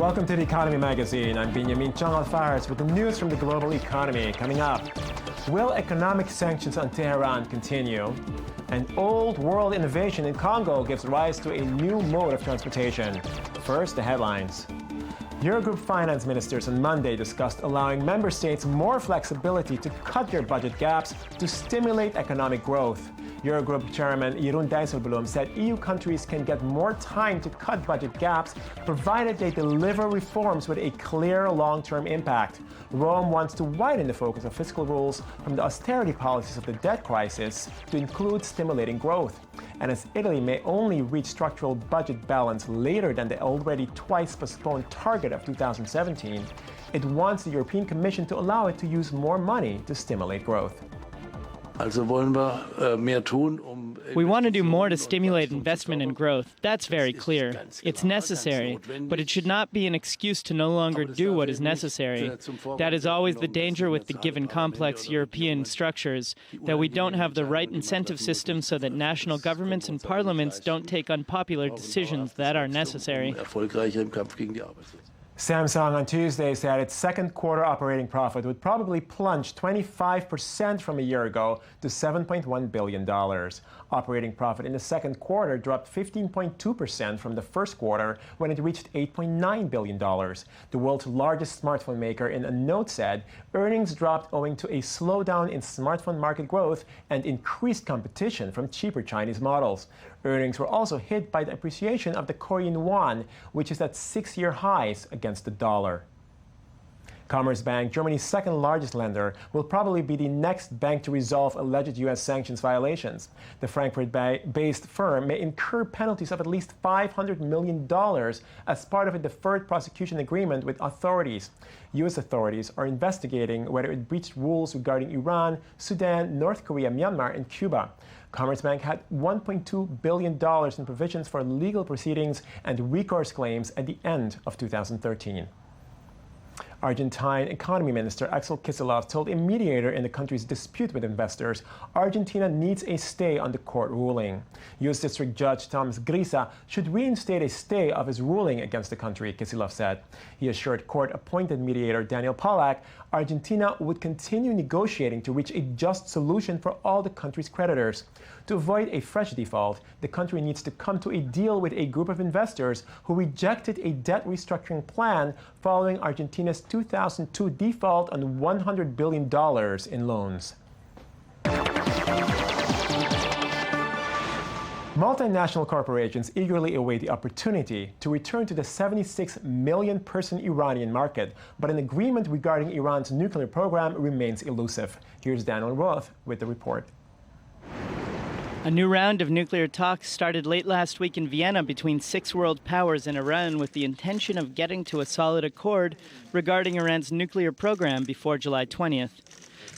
Welcome to the Economy Magazine. I'm Benjamin Chang Alfares with the news from the global economy. Coming up, will economic sanctions on Tehran continue? An old world innovation in Congo gives rise to a new mode of transportation. First, the headlines. Eurogroup finance ministers on Monday discussed allowing member states more flexibility to cut their budget gaps to stimulate economic growth. Eurogroup Chairman Jeroen Dijsselbloem said EU countries can get more time to cut budget gaps provided they deliver reforms with a clear long-term impact. Rome wants to widen the focus of fiscal rules from the austerity policies of the debt crisis to include stimulating growth. And as Italy may only reach structural budget balance later than the already twice postponed target of 2017, it wants the European Commission to allow it to use more money to stimulate growth. We want to do more to stimulate investment and growth. That's very clear. It's necessary, but it should not be an excuse to no longer do what is necessary. That is always the danger with the given complex European structures, that we don't have the right incentive system so that national governments and parliaments don't take unpopular decisions that are necessary. Samsung on Tuesday said its second quarter operating profit would probably plunge 25% from a year ago to $7.1 billion. Operating profit in the second quarter dropped 15.2% from the first quarter when it reached $8.9 billion. The world's largest smartphone maker in a note said earnings dropped owing to a slowdown in smartphone market growth and increased competition from cheaper Chinese models. Earnings were also hit by the appreciation of the Korean won, which is at 6-year highs against the dollar. Commerzbank, Germany's second largest lender, will probably be the next bank to resolve alleged U.S. sanctions violations. The Frankfurt-based firm may incur penalties of at least $500 million as part of a deferred prosecution agreement with authorities. U.S. authorities are investigating whether it breached rules regarding Iran, Sudan, North Korea, Myanmar, and Cuba. Commerzbank had $1.2 billion in provisions for legal proceedings and recourse claims at the end of 2013. Argentine Economy Minister Axel Kicillof told a mediator in the country's dispute with investors Argentina needs a stay on the court ruling. U.S. District Judge Thomas Grisa should reinstate a stay of his ruling against the country, Kicillof said. He assured court-appointed mediator Daniel Pollack Argentina would continue negotiating to reach a just solution for all the country's creditors. To avoid a fresh default, the country needs to come to a deal with a group of investors who rejected a debt restructuring plan following Argentina's 2002 default on $100 billion in loans. Multinational corporations eagerly await the opportunity to return to the 76 million person Iranian market, but an agreement regarding Iran's nuclear program remains elusive. Here's Daniel Roth with the report. A new round of nuclear talks started late last week in Vienna between 6 world powers and Iran with the intention of getting to a solid accord regarding Iran's nuclear program before July 20th.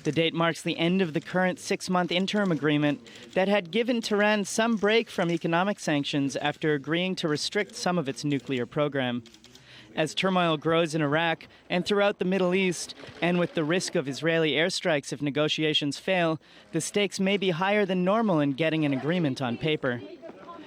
The date marks the end of the current 6-month interim agreement that had given Tehran some break from economic sanctions after agreeing to restrict some of its nuclear program. As turmoil grows in Iraq and throughout the Middle East, and with the risk of Israeli airstrikes if negotiations fail, the stakes may be higher than normal in getting an agreement on paper.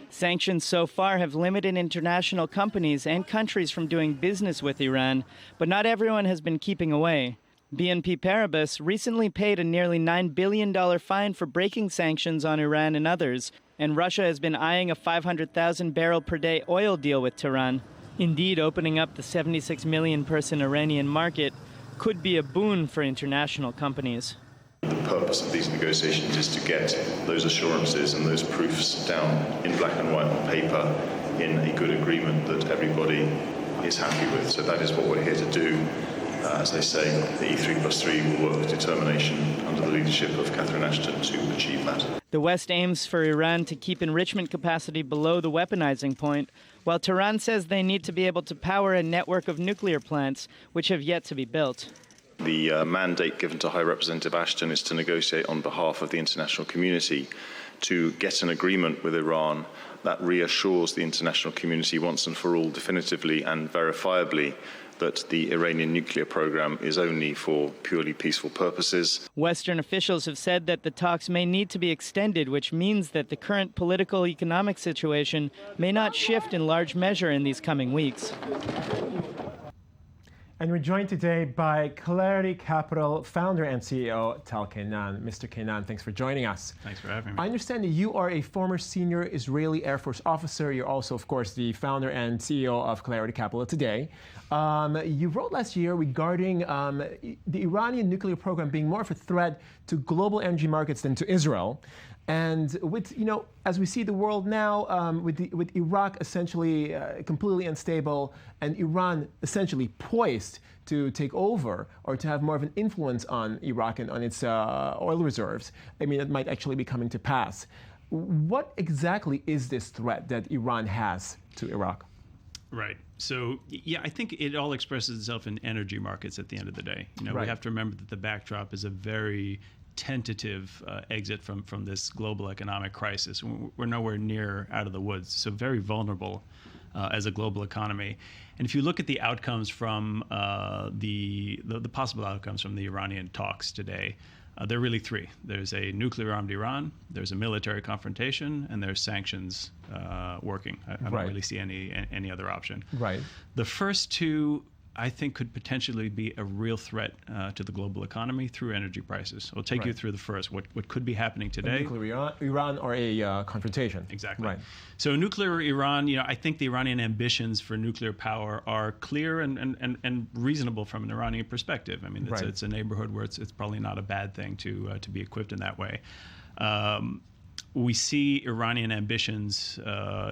Sanctions so far have limited international companies and countries from doing business with Iran, but not everyone has been keeping away. BNP Paribas recently paid a nearly $9 billion fine for breaking sanctions on Iran and others, and Russia has been eyeing a 500,000 barrel per day oil deal with Tehran. Indeed, opening up the 76 million person Iranian market could be a boon for international companies. The purpose of these negotiations is to get those assurances and those proofs down in black and white on paper in a good agreement that everybody is happy with. So that is what we're here to do. As they say, the E3+3 will work with determination under the leadership of Catherine Ashton to achieve that. The West aims for Iran to keep enrichment capacity below the weaponizing point, while Tehran says they need to be able to power a network of nuclear plants, which have yet to be built. The mandate given to High Representative Ashton is to negotiate on behalf of the international community to get an agreement with Iran that reassures the international community once and for all definitively and verifiably that the Iranian nuclear program is only for purely peaceful purposes. Western officials have said that the talks may need to be extended, which means that the current political economic situation may not shift in large measure in these coming weeks. And we're joined today by Clarity Capital founder and CEO, Tal Keinan. Mr. Keinan, thanks for joining us. Thanks for having me. I understand that you are a former senior Israeli Air Force officer. You're also, of course, the founder and CEO of Clarity Capital today. You wrote last year regarding the Iranian nuclear program being more of a threat to global energy markets than to Israel. And with, as we see the world now, with Iraq essentially completely unstable and Iran essentially poised to take over or to have more of an influence on Iraq and on its oil reserves, it might actually be coming to pass. What exactly is this threat that Iran has to Iraq? Right. So, yeah, I think it all expresses itself in energy markets at the end of the day. We have to remember that the backdrop is a very tentative exit from this global economic crisis. We're nowhere near out of the woods, so very vulnerable as a global economy. And if you look at the outcomes from the possible outcomes from the Iranian talks today, there are really three. There's a nuclear-armed Iran, there's a military confrontation, and there's sanctions working. I don't really see any other option. Right. The first two, I think, could potentially be a real threat to the global economy through energy prices. I'll take you through the first, what could be happening today. A nuclear Iran or a confrontation. Exactly. Right. So nuclear Iran, I think the Iranian ambitions for nuclear power are clear and reasonable from an Iranian perspective. It's a neighborhood where it's probably not a bad thing to be equipped in that way. We see Iranian ambitions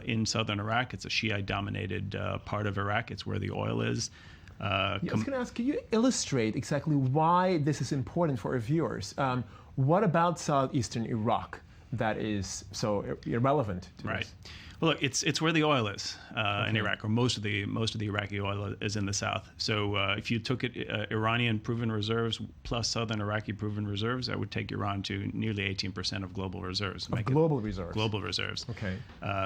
in southern Iraq. It's a Shiite-dominated part of Iraq. It's where the oil is. I was going to ask, can you illustrate exactly why this is important for our viewers? What about southeastern Iraq that is so irrelevant to this? Well, look, it's where the oil is in Iraq, or most of the Iraqi oil is in the south. So if you took Iranian proven reserves plus southern Iraqi proven reserves, that would take Iran to nearly 18% of global reserves. Global reserves. Global reserves. Okay.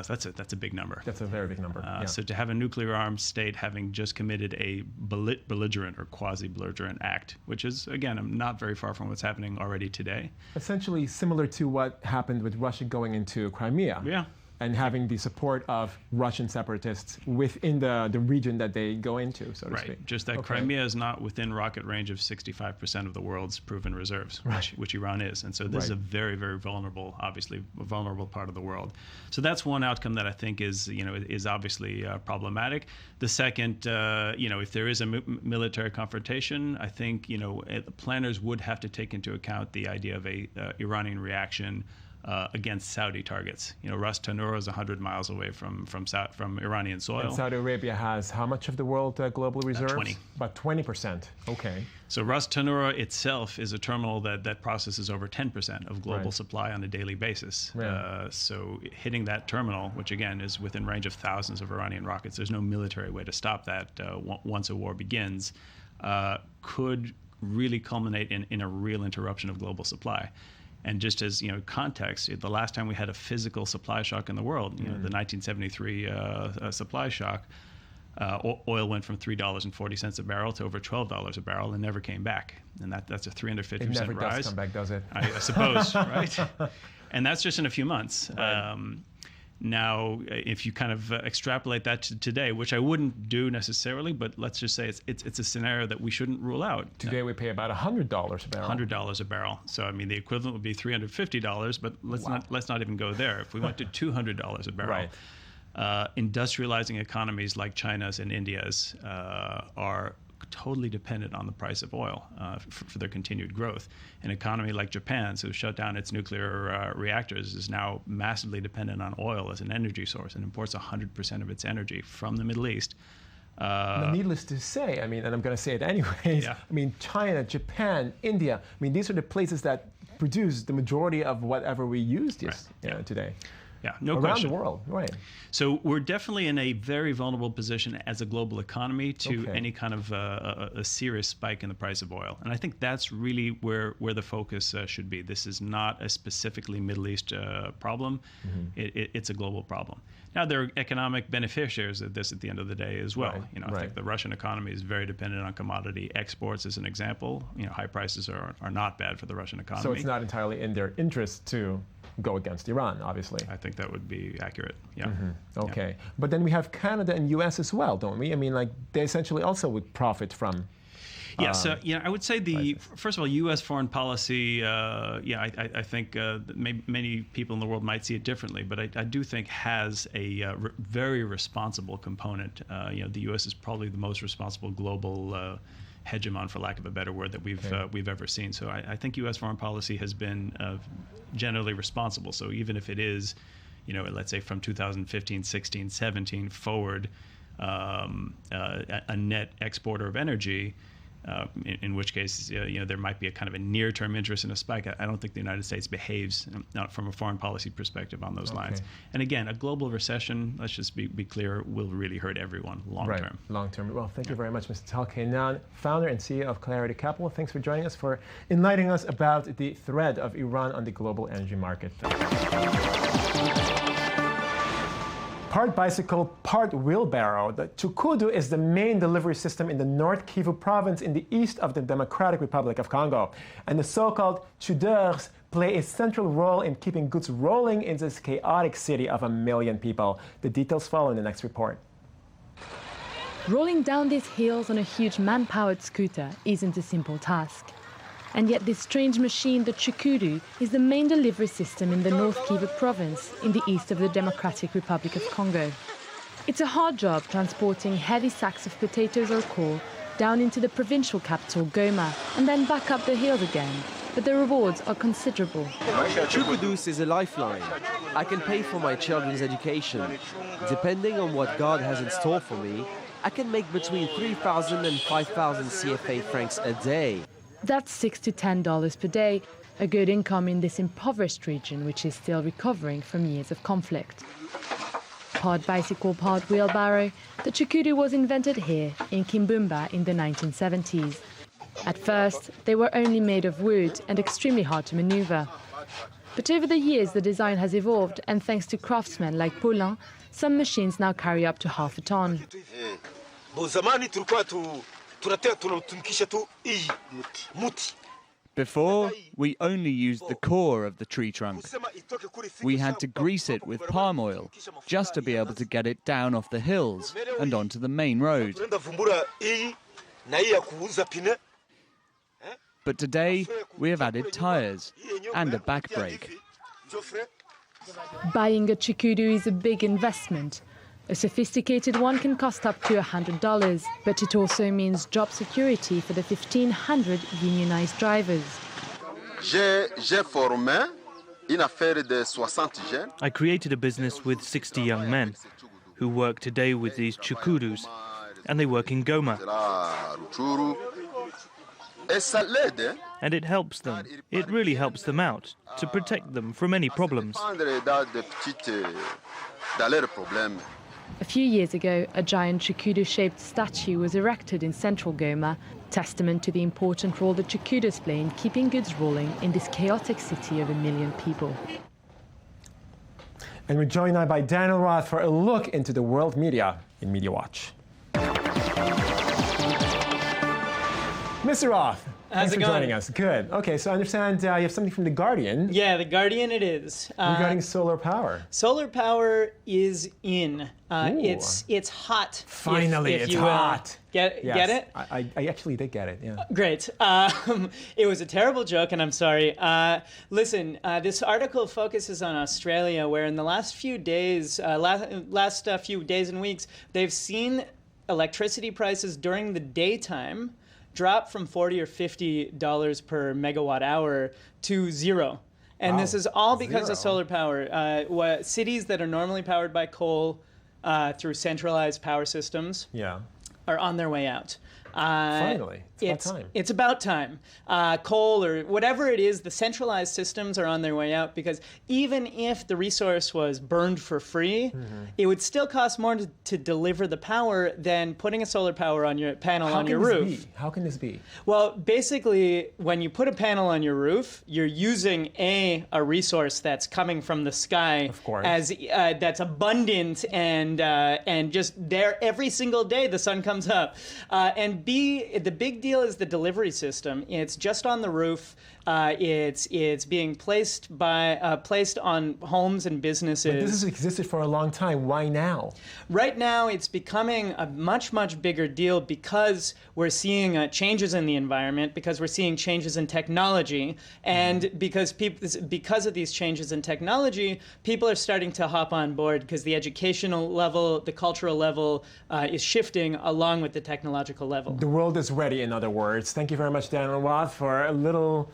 So that's a big number. That's a very big number. So to have a nuclear-armed state having just committed a belligerent or quasi-belligerent act, which is, again, not very far from what's happening already today. Essentially similar to what happened with Russia going into Crimea. Yeah. And having the support of Russian separatists within the region that they go into, so to speak. Just that Crimea is not within rocket range of 65% of the world's proven reserves, which Iran is. And so this is a very, very vulnerable, obviously, vulnerable part of the world. So that's one outcome that I think is obviously problematic. The second, if there is a military confrontation, I think, the planners would have to take into account the idea of a Iranian reaction against Saudi targets. Ras Tanura is 100 miles away from Iranian soil. And Saudi Arabia has how much of the world global reserves? 20. About 20%. Okay. So Ras Tanura itself is a terminal that processes over 10% of global supply on a daily basis. So hitting that terminal, which again is within range of thousands of Iranian rockets, there's no military way to stop that once a war begins, could really culminate in a real interruption of global supply. And just as context, the last time we had a physical supply shock in the world, the 1973 supply shock, oil went from $3.40 a barrel to over $12 a barrel and never came back. And that's a 350% rise. It never does come back, does it? I suppose, right? And that's just in a few months. Now, if you kind of extrapolate that to today, which I wouldn't do necessarily, but let's just say it's a scenario that we shouldn't rule out. Today we pay about $100 a barrel. $100 a barrel. So the equivalent would be $350, but let's not even go there. If we went to $200 a barrel, industrializing economies like China's and India's are totally dependent on the price of oil for their continued growth. An economy like Japan's, who shut down its nuclear reactors, is now massively dependent on oil as an energy source and imports 100% of its energy from the Middle East. Needless to say, and I'm going to say it anyways, China, Japan, India, these are the places that produce the majority of whatever we use today. Yeah, no around question. the world, right? So we're definitely in a very vulnerable position as a global economy to any kind of a serious spike in the price of oil, and I think that's really where the focus should be. This is not a specifically Middle East problem; it's a global problem. Now there are economic beneficiaries of this at the end of the day as well. I think the Russian economy is very dependent on commodity exports, as an example. High prices are not bad for the Russian economy. So it's not entirely in their interest to go against Iran, obviously. I think think that would be accurate. Yeah. Okay. But then we have Canada and US as well, don't we? I mean, like, they essentially also would profit from... Yeah, so I would say first of all, U.S. foreign policy. I think many people in the world might see it differently, but I do think has a very responsible component. The U.S. is probably the most responsible global hegemon, for lack of a better word, that we've ever seen. So I think U.S. foreign policy has been generally responsible. So even if it is, let's say from 2015, 16, 17 forward, a net exporter of energy. In which case, there might be a kind of a near-term interest in a spike. I don't think the United States behaves from a foreign policy perspective on those lines. And again, a global recession, let's just be clear, will really hurt everyone long-term. Long-term. Well, thank you very much, Mr. Tal Keinan, founder and CEO of Clarity Capital. Thanks for joining us, for enlightening us about the threat of Iran on the global energy market. Part bicycle, part wheelbarrow. The Chukudu is the main delivery system in the North Kivu province in the east of the Democratic Republic of Congo. And the so-called chudeurs play a central role in keeping goods rolling in this chaotic city of 1 million people. The details follow in the next report. Rolling down these hills on a huge man-powered scooter isn't a simple task. And yet this strange machine, the Chukudu, is the main delivery system in the North Kivu province in the east of the Democratic Republic of Congo. It's a hard job transporting heavy sacks of potatoes or coal down into the provincial capital, Goma, and then back up the hills again. But the rewards are considerable. Chukudus is a lifeline. I can pay for my children's education. Depending on what God has in store for me, I can make between 3,000 and 5,000 CFA francs a day. That's $6 to $10 per day, a good income in this impoverished region which is still recovering from years of conflict. Part bicycle, part wheelbarrow, the Chukudu was invented here in Kimbumba in the 1970s. At first, they were only made of wood and extremely hard to maneuver. But over the years, the design has evolved, and thanks to craftsmen like Paulin, some machines now carry up to half a ton. Before, we only used the core of the tree trunk. We had to grease it with palm oil just to be able to get it down off the hills and onto the main road. But today, we have added tires and a back brake. Buying a Chukudu is a big investment. A sophisticated one can cost up to $100, but it also means job security for the 1,500 unionized drivers. I created a business with 60 young men who work today with these Chukudus, and they work in Goma. And it helps them. It really helps them out to protect them from any problems. A few years ago, a giant Chukudu-shaped statue was erected in central Goma, testament to the important role the Chukudus play in keeping goods rolling in this chaotic city of 1 million people. And we're joined now by Daniel Roth for a look into the world media in Media Watch. Mr. Roth, thanks for joining us. Good. Okay, so I understand you have something from The Guardian. Yeah, The Guardian it is. Regarding solar power. Solar power is in. It's hot. Finally, if it's you, hot. Get it? I actually did get it, yeah. Great. It was a terrible joke, and I'm sorry. Listen, this article focuses on Australia, where in the last few days, few days and weeks, they've seen electricity prices during the daytime drop from $40 or $50 per megawatt hour to zero. And this is all because of solar power. Cities that are normally powered by coal through centralized power systems are on their way out. Finally, it's about time. Coal or whatever it is, the centralized systems are on their way out, because even if the resource was burned for free, it would still cost more to deliver the power than putting a solar power on your panel on your roof. How can this be? Well, basically, when you put a panel on your roof, you're using a resource that's coming from the sky, of course, as that's abundant and just there every single day the sun comes up, and And B, the big deal is the delivery system. It's just on the roof. It's being placed on homes and businesses. But this has existed for a long time. Why now? Right now, it's becoming a much, much bigger deal because we're seeing changes in the environment, because we're seeing changes in technology, and because of these changes in technology, people are starting to hop on board because the educational level, the cultural level is shifting along with the technological level. The world is ready, in other words. Thank you very much, Daniel Watt, for a little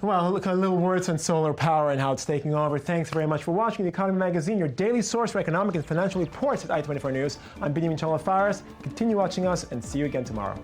words on solar power and how it's taking over. Thanks very much for watching The Economy Magazine, your daily source for economic and financial reports at I-24 News. I'm Benjamin Chalafaris. Continue watching us and see you again tomorrow.